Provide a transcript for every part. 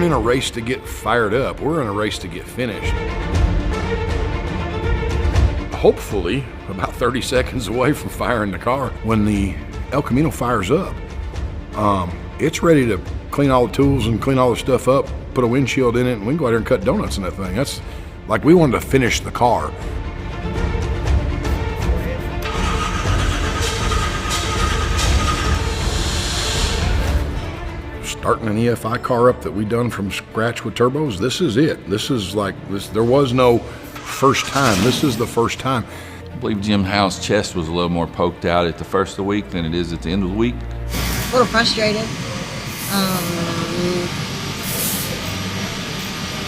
weren't in a race to get fired up. We're in a race to get finished. Hopefully, about 30 seconds away from firing the car, when the El Camino fires up, it's ready to clean all the tools and clean all the stuff up, put a windshield in it, and we can go out there and cut donuts in that thing. That's like we wanted to finish the car. Starting an EFI car up that we done from scratch with turbos, this is it. This is like this. There was no first time. This is the first time. I believe Jim Howe's chest was a little more poked out at the first of the week than it is at the end of the week. A little frustrated.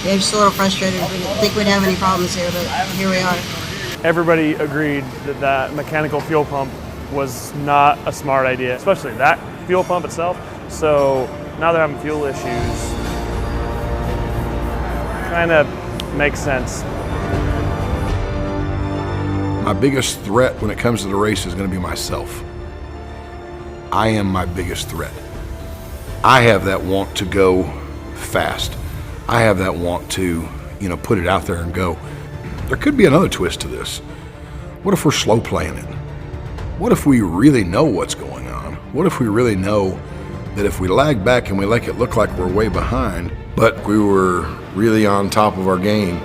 Yeah, just a little frustrated. We didn't think we'd have any problems here, but here we are. Everybody agreed that that mechanical fuel pump was not a smart idea, especially that fuel pump itself. So now they're having fuel issues. Kind of makes sense. My biggest threat when it comes to the race is going to be myself. I am my biggest threat. I have that want to go fast. I have that want to, put it out there and go. There could be another twist to this. What if we're slow playing it? What if we really know what's going on? What if we really know that if we lag back and we make it look like we're way behind, but we were really on top of our game